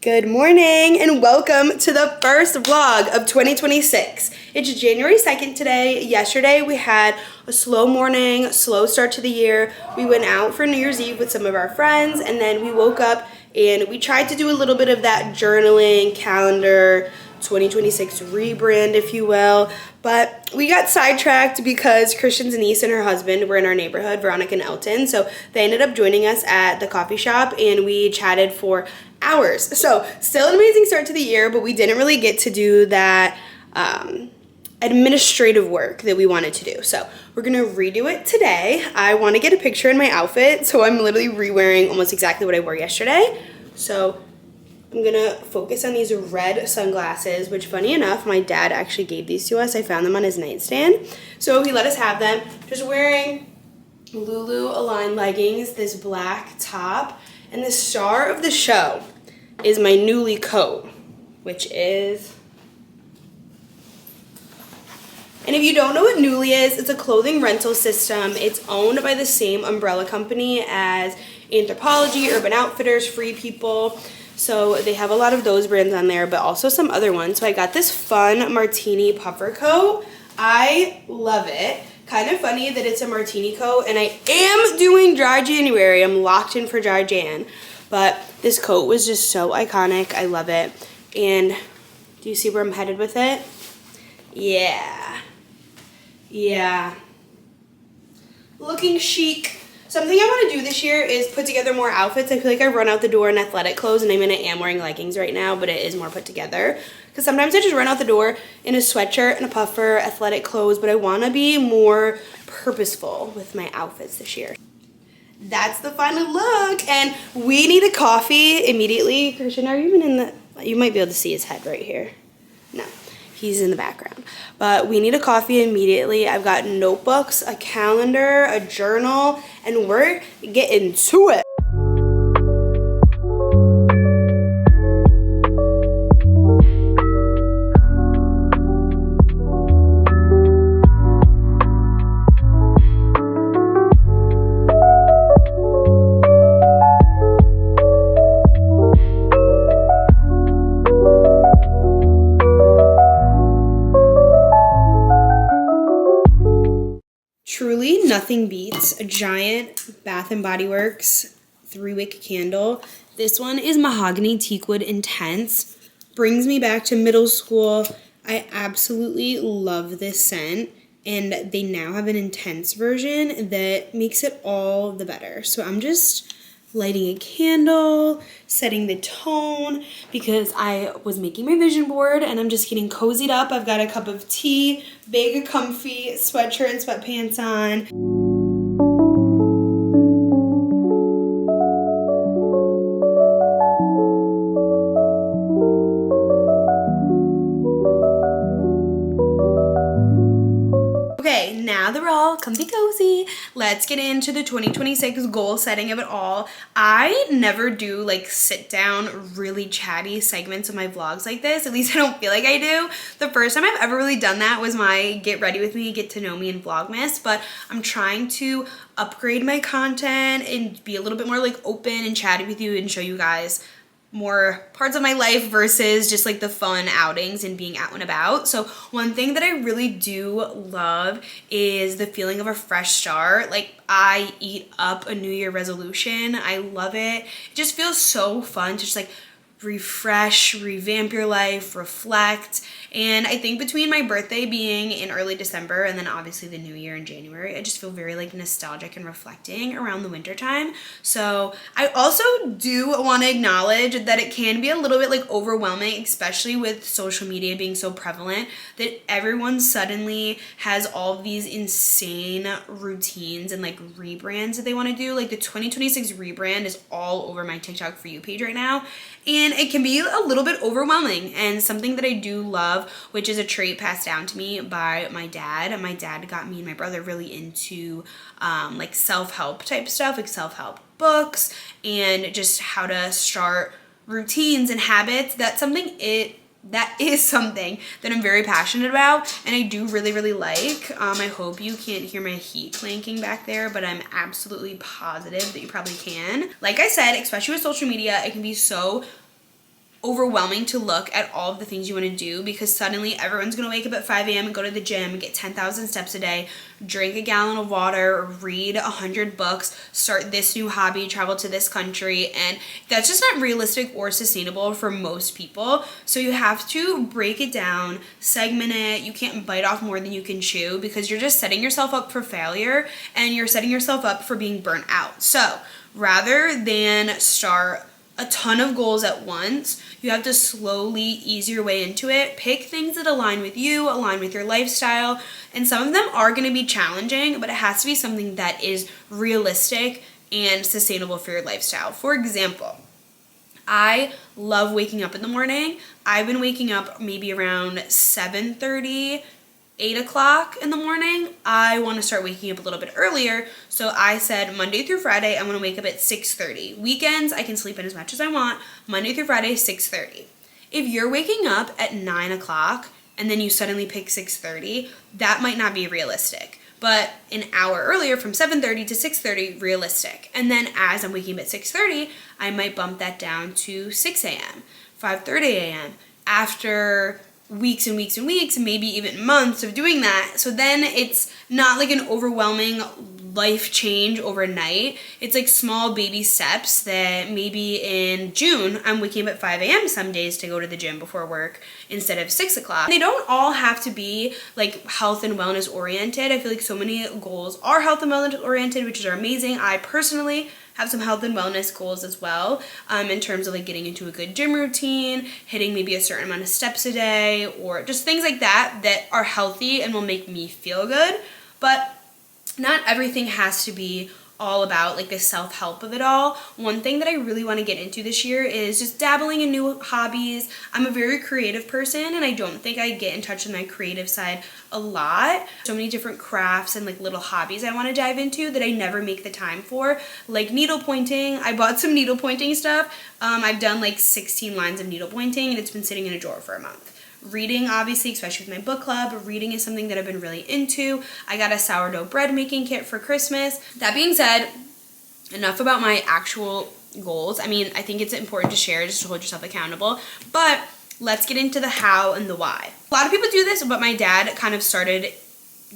Good morning and welcome to the first vlog of 2026. It's January 2nd today. Yesterday we had a slow morning, slow start to the year. We went out for New Year's Eve with some of our friends and then we woke up and we tried to do a little bit of that journaling, calendar, 2026 rebrand, if you will. But we got sidetracked because Christian's niece and her husband were in our neighborhood, Veronica and Elton. So they ended up joining us at the coffee shop and we chatted for hours. So still an amazing start to the year, but we didn't really get to do that administrative work that we wanted to do. So we're gonna redo it today. I wanna get a picture in my outfit, so I'm literally re-wearing almost exactly what I wore yesterday. So I'm gonna focus on these red sunglasses, which funny enough, my dad actually gave these to us. I found them on his nightstand. So he let us have them. Just wearing Lulu Align leggings, this black top, and the star of the show is my Nuuly coat, which is, and if you don't know what Nuuly is, it's a clothing rental system. It's owned by the same umbrella company as Anthropologie, Urban Outfitters, Free People. So they have a lot of those brands on there, but also some other ones. So I got this fun martini puffer coat. I love it. Kind of funny that it's a martini coat, and I am doing dry January. I'm locked in for dry Jan. But this coat was just so iconic. I love it. And do you see where I'm headed with it? Yeah. Yeah. Looking chic. Something I want to do this year is put together more outfits. I feel like I run out the door in athletic clothes, and I am wearing leggings right now, but it is more put together. Because sometimes I just run out the door in a sweatshirt and a puffer, athletic clothes, but I want to be more purposeful with my outfits this year. That's the final look, and we need a coffee immediately. Christian, are you even in the, you might be able to see his head right here. No, he's in the background. But we need a coffee immediately. I've got notebooks, a calendar, a journal, and we're getting to it. Truly nothing beats a giant Bath & Body Works 3-wick candle. This one is Mahogany Teakwood Intense. Brings me back to middle school. I absolutely love this scent, and they now have an intense version that makes it all the better. So I'm just lighting a candle, setting the tone, because I was making my vision board and I'm just getting cozied up. I've got a cup of tea, big comfy sweatshirt and sweatpants on. Okay, now that we're all comfy cozy, let's get into the 2026 goal setting of it all. I never do like sit down, really chatty segments of my vlogs like this. At least I don't feel like I do. The first time I've ever really done that was my Get Ready With Me, Get to Know Me in Vlogmas, but I'm trying to upgrade my content and be a little bit more like open and chatty with you and show you guys more parts of my life versus just like the fun outings and being out and about. So one thing that I really do love is the feeling of a fresh start. Like I eat up a New Year resolution. I love it. It just feels so fun to just like refresh, revamp your life, reflect. And I think between my birthday being in early December and then obviously the new year in January, I just feel very like nostalgic and reflecting around the winter time. So I also do want to acknowledge that it can be a little bit like overwhelming, especially with social media being so prevalent, that everyone suddenly has all of these insane routines and like rebrands that they want to do. Like the 2026 rebrand is all over my TikTok For You page right now. And it can be a little bit overwhelming, and something that I do love, which is a trait passed down to me by my dad. My dad got me and my brother really into like self-help type stuff, like self-help books and just how to start routines and habits. That is something that I'm very passionate about and I do really, really like. I hope you can't hear my heat clanking back there, but I'm absolutely positive that you probably can. Like I said, especially with social media, it can be so overwhelming to look at all of the things you want to do, because suddenly everyone's going to wake up at 5 a.m. and go to the gym, get 10,000 steps a day, drink a gallon of water, read 100 books, start this new hobby, travel to this country, and that's just not realistic or sustainable for most people. So you have to break it down, segment it. You can't bite off more than you can chew, because you're just setting yourself up for failure and you're setting yourself up for being burnt out. So rather than start a ton of goals at once, you have to slowly ease your way into it. Pick things that align with you, align with your lifestyle, and some of them are going to be challenging, but it has to be something that is realistic and sustainable for your lifestyle. For example, I love waking up in the morning. I've been waking up maybe around 7:30, 8 o'clock in the morning. I want to start waking up a little bit earlier, so I said Monday through Friday I'm going to wake up at 6:30. Weekends I can sleep in as much as I want. Monday through Friday 6:30. If you're waking up at 9 o'clock and then you suddenly pick 6:30, that might not be realistic. But an hour earlier, from 7:30 to 6:30, realistic. And then as I'm waking up at 6:30, I might bump that down to 6 a.m., 5:30 a.m. after weeks and weeks and weeks, maybe even months of doing that. So then it's not like an overwhelming life change overnight. It's like small baby steps that maybe in June, I'm waking up at 5 a.m. some days to go to the gym before work instead of 6 o'clock. They don't all have to be like health and wellness oriented. I feel like so many goals are health and wellness oriented, which are amazing. I personally have some health and wellness goals as well, in terms of like getting into a good gym routine, hitting maybe a certain amount of steps a day, or just things like that that are healthy and will make me feel good. But not everything has to be all about like the self-help of it all. One thing that I really want to get into this year is just dabbling in new hobbies. I'm a very creative person, and I don't think I get in touch with my creative side a lot. So many different crafts and like little hobbies I want to dive into that I never make the time for, like needle pointing. I bought some needle pointing stuff. I've done like 16 lines of needle pointing, and it's been sitting in a drawer for a month. Reading, obviously, especially with my book club, reading is something that I've been really into. I got a sourdough bread making kit for Christmas. That being said, enough about my actual goals. I mean, I think it's important to share just to hold yourself accountable, but let's get into the how and the why. A lot of people do this, but my dad kind of started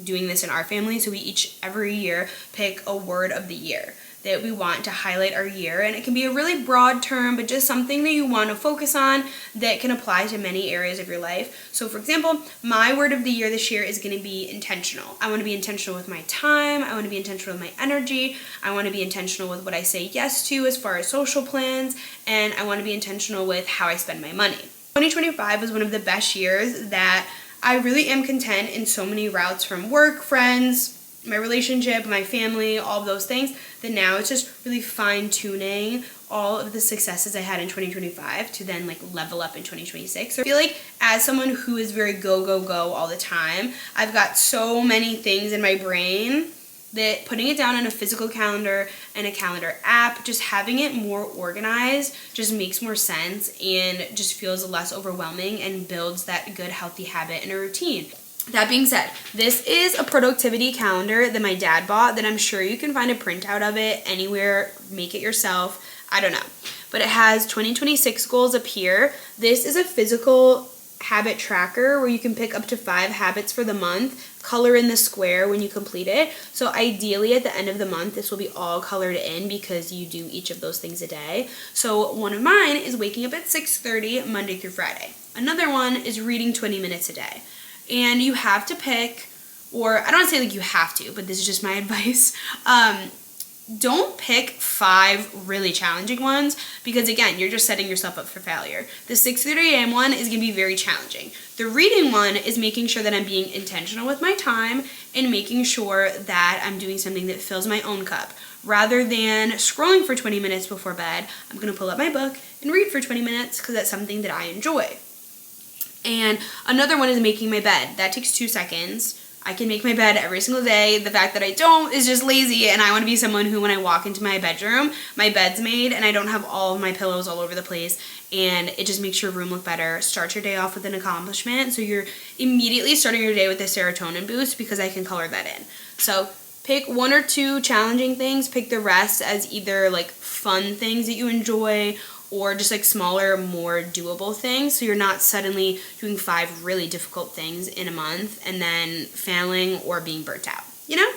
doing this in our family, so we each every year pick a word of the year that we want to highlight our year, and it can be a really broad term, but just something that you want to focus on that can apply to many areas of your life. So for example, my word of the year this year is going to be intentional. I want to be intentional with my time. I want to be intentional with my energy. I want to be intentional with what I say yes to as far as social plans, and I want to be intentional with how I spend my money. 2025 was one of the best years that I really am content in so many routes, from work, friends, my relationship, my family, all of those things, that now it's just really fine-tuning all of the successes I had in 2025 to then like level up in 2026. So I feel like as someone who is very go, go, go all the time, I've got so many things in my brain that putting it down on a physical calendar and a calendar app, just having it more organized just makes more sense and just feels less overwhelming and builds that good, healthy habit and a routine. That being said, this is a productivity calendar that my dad bought that I'm sure you can find a printout of it anywhere, make it yourself, I don't know. But it has 2026 goals up here. This is a physical habit tracker where you can pick up to 5 habits for the month, color in the square when you complete it. So ideally at the end of the month, this will be all colored in because you do each of those things a day. So one of mine is waking up at 6:30 Monday through Friday. Another one is reading 20 minutes a day. And you have to pick, or I don't want to say like you have to, but this is just my advice. Don't pick 5 really challenging ones, because again, you're just setting yourself up for failure. The 6:30 a.m. one is going to be very challenging. The reading one is making sure that I'm being intentional with my time and making sure that I'm doing something that fills my own cup. Rather than scrolling for 20 minutes before bed, I'm going to pull up my book and read for 20 minutes because that's something that I enjoy. And another one is making my bed. That takes 2 seconds. I can make my bed every single day. The fact that I don't is just lazy, and I want to be someone who, when I walk into my bedroom, my bed's made and I don't have all of my pillows all over the place, and it just makes your room look better. Start your day off with an accomplishment, so you're immediately starting your day with a serotonin boost because I can color that in. So pick 1 or 2 challenging things. Pick the rest as either like fun things that you enjoy or just like smaller, more doable things, so you're not suddenly doing 5 really difficult things in a month and then failing or being burnt out, you know?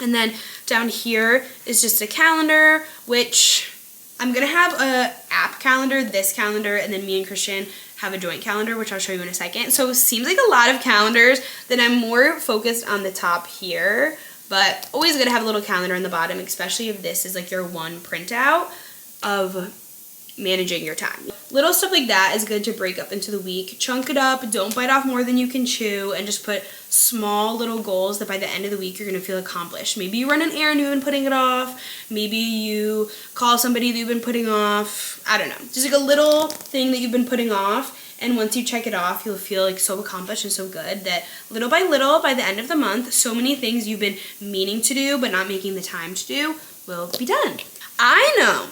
And then down here is just a calendar, which I'm gonna have a app calendar, this calendar, and then me and Christian have a joint calendar, which I'll show you in a second. So it seems like a lot of calendars, then I'm more focused on the top here, but always gonna have a little calendar on the bottom, especially if this is like your one printout of managing your time. Little stuff like that is good to break up into the week. Chunk it up, don't bite off more than you can chew, and just put small little goals that by the end of the week you're gonna feel accomplished. Maybe you run an errand you've been putting it off, maybe you call somebody that you've been putting off, I don't know. Just like a little thing that you've been putting off, and once you check it off, you'll feel like so accomplished and so good that little by little, by the end of the month, so many things you've been meaning to do but not making the time to do will be done. I know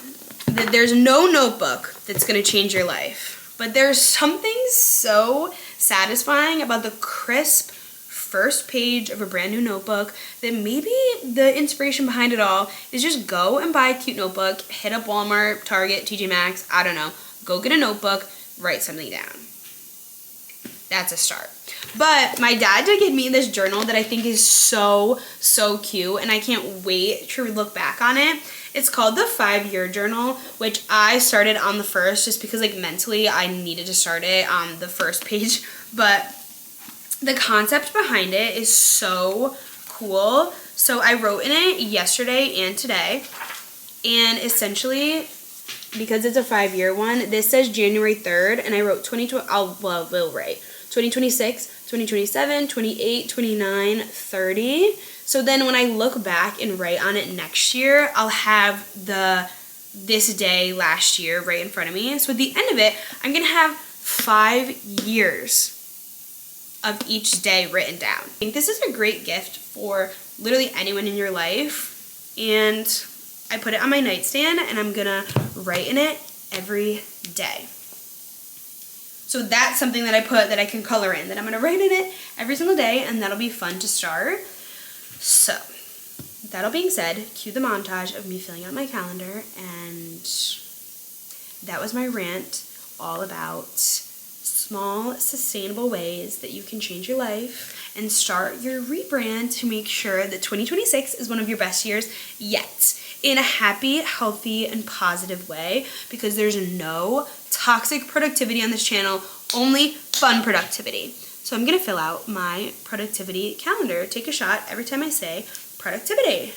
that there's no notebook that's gonna change your life, but there's something so satisfying about the crisp first page of a brand new notebook that maybe the inspiration behind it all is just go and buy a cute notebook, hit up Walmart, Target, TJ Maxx, I don't know, go get a notebook, write something down. That's a start. But my dad did get me this journal that I think is so cute, and I can't wait to look back on it. It's called the 5-year journal, which I started on the first just because like mentally I needed to start it on the first page, but the concept behind it is so cool. So I wrote in it yesterday and today, and essentially, because it's a 5-year one, this says January 3rd, and I wrote 2026, 2027, 28, 29, 30. So then when I look back and write on it next year, I'll have this day last year right in front of me. So at the end of it, I'm gonna have 5 years of each day written down. I think this is a great gift for literally anyone in your life, and I put it on my nightstand and I'm gonna write in it every day. So that's something that I put that I can color in, that I'm gonna write in it every single day, and that'll be fun to start. So, that all being said, cue the montage of me filling out my calendar, and that was my rant all about small, sustainable ways that you can change your life and start your rebrand to make sure that 2026 is one of your best years yet, in a happy, healthy, and positive way, because there's no toxic productivity on this channel, only fun productivity. So I'm gonna fill out my productivity calendar. Take a shot every time I say productivity.